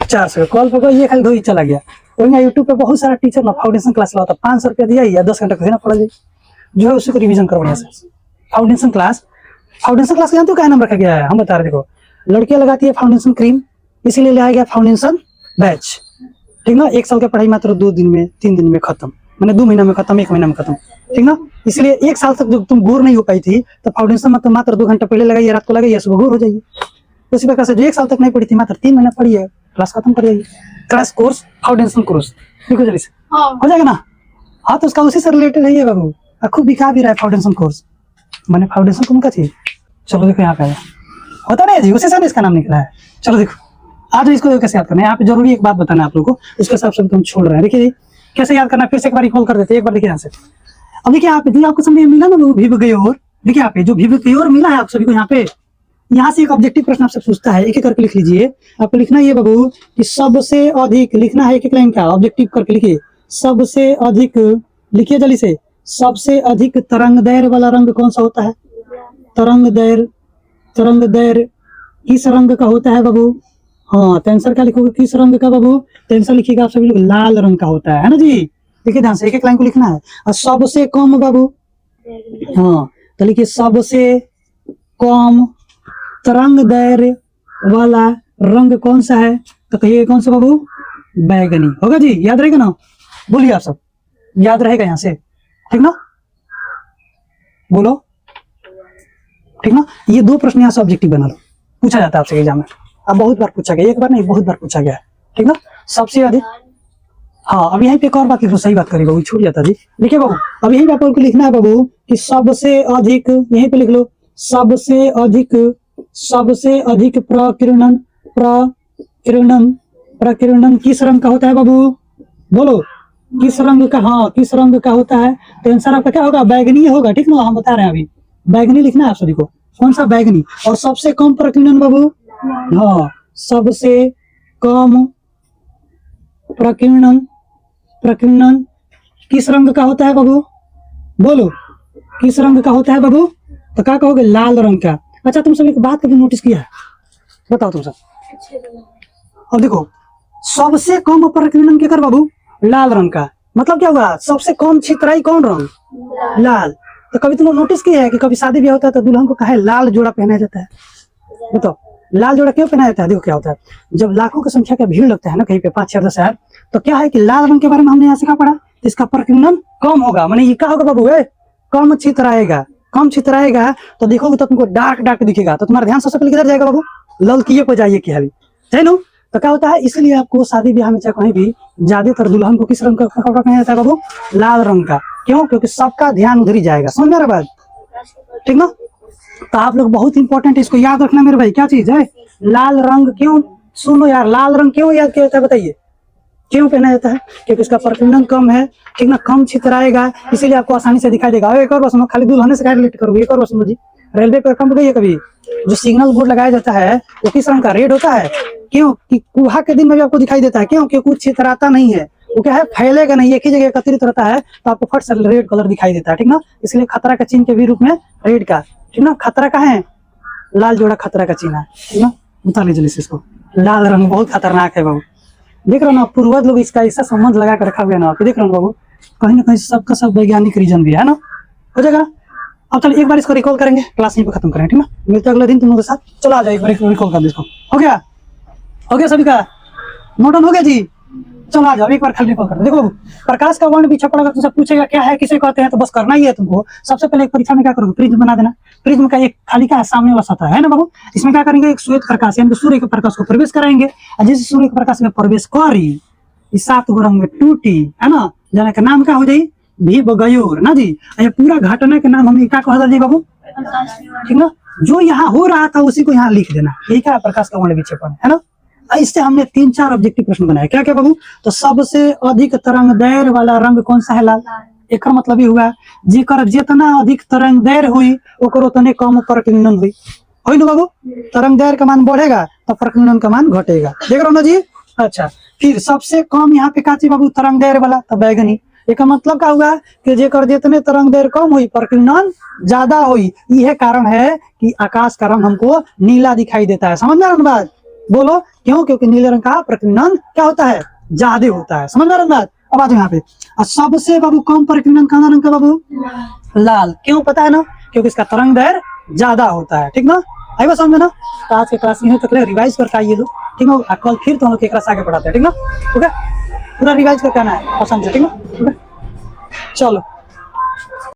400 कॉल पर ये खाली धोई चला गया। वही यूट्यूब पे बहुत सारा टीचर ना फाउंडेशन क्लास लाता, 500 रुपया दिया या 10 घंटा देना पड़ा, जो है उसी को रिवीजन करो बढ़िया से। फाउंडेशन क्लास जानते हो क्या नाम रखा गया है, हम बता रहे, देखो लड़कियां लगाती है फाउंडेशन क्रीम, इसीलिए लिया गया फाउंडेशन बैच, ठीक ना। 1 साल की पढ़ाई मात्र 2 दिन में 3 दिन में खत्म, मैंने 2 महीना में खत्म, 1 महीना में खत्म, ठीक ना। इसलिए 1 साल तक जब तुम गोर नहीं हो पाई थी तो फाउंडेशन मात्र 2 घंटा पहले लगाइए, रात को लगाइए, सुबह गोर हो जाइए। उसी प्रकार से जो 1 साल तक नहीं पढ़ी थी मात्र 3 महीना पढ़िए, क्लास खत्म कर जाइए। क्लास कोर्स फाउंडेशन कोर्स देखो जल्दी से हो जाएगा ना। हाँ, तो उसका उसी से रिलेटेड है ये बाबू, खूब बिका भी रहा है फाउंडेशन कोर्स, मैंने फाउंडेशन कौन का थी। चलो देखो यहाँ पे होता नहीं जी, उसी से इसका नाम निकला है। चलो देखो आज इसको कैसे याद करना है, यहाँ पे जरूरी एक बात बताना है आप लोगों को, उसके हिसाब से हम छोड़ रहे हैं। देखिए कैसे याद करना है, फिर से एक बार कॉल कर देते हैं, एक बार देखिए यहाँ से। अब देखिए यहाँ पे जो आपको समझ मिला ना वो विव गयोर, देखिए यहाँ पे जो विव गयोर मिला है आप सभी को, यहाँ से एक ऑब्जेक्टिव प्रश्न आपसे पूछता है, एक एक करके लिख लीजिए। आपको लिखना है ये बाबू कि सबसे अधिक लिखना है, एक एक लाइन का ऑब्जेक्टिव करके लिखिए। सबसे अधिक लिखिए जल्दी से, सबसे अधिक तरंगदैर्घ्य वाला रंग कौन सा होता है, तरंगदैर्घ्य किस रंग का होता है बाबू। हाँ, तो आंसर क्या लिखोगे, किस रंग का बाबू, तो आंसर लिखिएगा आप सभी लोग लाल रंग का होता है ना जी। देखिए ध्यान से एक एक लाइन को लिखना है। और सबसे कम बाबू, हाँ तो लिखिए सबसे कम तरंगदैर्घ्य वाला रंग कौन सा है, तो कहिए कौन सा बाबू, बैगनी होगा जी, याद रहेगा ना, बोलिए आप सब, याद रहेगा यहाँ से, ठीक ना, बोलो ठीक ना। ये 2 प्रश्न यहाँ से ऑब्जेक्टिव बना लो, पूछा जाता है आपसे एग्जाम में, अब बहुत बार पूछा गया, एक बार नहीं बहुत बार पूछा गया है, ठीक ना। सबसे अधिक, हाँ अब यहीं पे एक और बात लिख लो, सही बात करिए बाबू, छूट जाता जी। लिखिए बाबू, अब यहीं पे आपको लिखना है बाबू कि सबसे अधिक, यहीं पे लिख लो, सबसे अधिक प्रकीर्णन किस रंग का होता है बाबू, बोलो किस रंग का, हाँ किस रंग का होता है, तो आंसर आपका क्या होगा, बैगनी होगा, ठीक ना, हम बता रहे हैं अभी बैगनी लिखना है आप सभी को, कौन सा बैगनी। और सबसे कम प्रकीर्णन बाबू, हाँ सबसे कम प्रकीर्णन किस रंग का होता है बाबू, बोलो किस रंग का होता है बाबू, तो क्या कहोगे, लाल रंग का। अच्छा तुम सब एक बात कभी नोटिस किया है, बताओ तुम सब। अब देखो सबसे कम प्रकीर्णन क्या कर बाबू, लाल रंग का, मतलब क्या हुआ, सबसे कम छितराई कौन रंग, लाल। तो कभी तुमने नोटिस किया है कि कभी शादी ब्याह होता है तो दुल्हन को कहे लाल जोड़ा पहनाया जाता है, बताओ लाल जोड़ा क्यों पहनाया जाता है। देखो क्या होता है, जब लाखों की संख्या का भीड़ लगता है ना कहीं पे 5, 6, 10 हजार, तो क्या है कि लाल रंग के बारे में हमने यहाँ से क्या पढ़ा, तो इसका प्रकीर्णन कम होगा, माने ये क्या होगा बाबू, कम छितराएगा, तो देखोगे तो तुमको डार्क दिखेगा, तो तुम्हारा ध्यान सबसे पहले किधर जाएगा बाबू, ललकिए पे जाइए कि है ना। तो क्या होता है, इसलिए आपको शादी ब्याह में चाहे कहीं भी ज्यादातर दुल्हन को किस रंग का कपड़ा पहना जाता है बाबू, लाल रंग का। क्यों, क्योंकि सबका ध्यान उधर ही जाएगा, समझ में आ रहा बात, ठीक ना। तो आप लोग बहुत इंपॉर्टेंट इसको याद रखना मेरे भाई, क्या चीज है, लाल रंग। क्यों, सुनो यार, लाल रंग क्यों याद किया जाता है बताइए, क्यों पहना जाता है? क्योंकि इसका प्रकीर्णन कम है, ठीक ना, कम छितराएगा, इसीलिए आपको आसानी से दिखाई देगा। एक और बात सुनो, खाली दुल्हन से क्या रिलेट करोगे? एक और बात सुनो जी, रेलवे पर कम गई है कभी? जो सिग्नल बोर्ड लगाया जाता है वो किस रंग का? रेड होता है। क्यों? कि कुहा के दिन में भी आपको दिखाई देता है। क्यों? क्योंकि कुछ छितराता नहीं है, वो क्या है, फैलेगा नहीं, एक ही जगह एकत्रित रहता है, तो आपको फट से रेड कलर दिखाई देता है, ठीक ना। इसलिए खतरा का चिन्ह के भी रूप में रेड का, ठीक ना। खतरा का है, लाल जोड़ा खतरा का चिन्ह है, ठीक ना। उतार लीजिए इसको, लाल रंग बहुत खतरनाक है बाबू। देख रहे हो ना, पूर्वज लोग इसका ऐसा संबंध लगा कर रखा हुआ है ना, देख रहे हो बाबू, कहीं ना कहीं सबका सब वैज्ञानिक रीजन भी है ना। हो जाएगा ना। अब चलिए एक बार इसको रिकॉल करेंगे, क्लास यहीं पे खत्म करें, ठीक ना। मिलते अगले दिन तुम लोगों के साथ। चलो आ जाओ, एक बार रिकॉल कर दो इसको। हो गया? हो गया सभी का? नोट हो गया जी? चलो आ जाओ, एक बार खाली रिकॉल कर दो। देखो, प्रकाश का वर्ण पीछा पड़ेगा, तुमसे पूछेगा क्या है, किसे कहते हैं, तो बस करना ही है तुमको। सबसे पहले एक परीक्षा में क्या करोगे? प्रिज्म बना देना। प्रिज्म का एक खाली का सामने वाला सतह है ना बाबू, इसमें क्या करेंगे? एक श्वेत प्रकाश यानी सूर्य के प्रकाश को प्रवेश कराएंगे, और जैसे सूर्य के प्रकाश में प्रवेश करी, इस 7 गो रंग में टूटी, है ना, जाने का नाम क्या हो जाई? भीम गयोर ना जी। ये पूरा घटना के नाम हम क्या कह दिए बाबू, ठीक ना। जो यहाँ हो रहा था उसी को यहाँ लिख देना, यही क्या प्रकाश का वर्ण विक्षेपण है ना। इससे हमने 3-4 ऑब्जेक्टिव प्रश्न बनाए। क्या क्या बाबू? तो सबसे अधिक तरंग दैर्घ्य वाला रंग कौन सा है? लाल। एक मतलब ये हुआ, जेकर जितना अधिक तरंग दैर्घ्य हुई ओकर उतने कम प्रकीर्णन हुई, होई ना बाबू। तरंग दैर्घ्य का मान बढ़ेगा तो प्रकीर्णन का मान घटेगा, देख रहे हो ना जी। अच्छा, फिर सबसे कम यहाँ पे काची बाबू? तरंग दैर्घ्य वाला, तो बैगनी। एक मतलब क्या हुआ कि जेकर जितने तरंग दैर्घ्य कम हुई प्रकीर्णन ज्यादा हुई। यह कारण है कि आकाश का रंग हमको नीला दिखाई देता है। समझ में आ रहा बात? बोलो क्यों? क्योंकि नीले रंग का प्रकीर्णन क्या होता है? ज्यादा होता है। समझ में आ रहा बात? अब आ जाओ यहाँ पे। और सबसे बाबू कम प्रकीर्णन कौन रंग का बाबू? लाल। क्यों पता है ना? क्योंकि इसका तरंग दैर्घ्य ज्यादा होता है, ठीक ना। आई बात समझ में ना। तो आज के क्लास यहीं तक रिवाइज करके आइए लोग, ठीक है। कल फिर तो हम लोग एक क्लास आगे पढ़ाते हैं, ठीक ना। ओके, पूरा रिवाइज करके आना है पसंद से, ठीक ना। ओके चलो।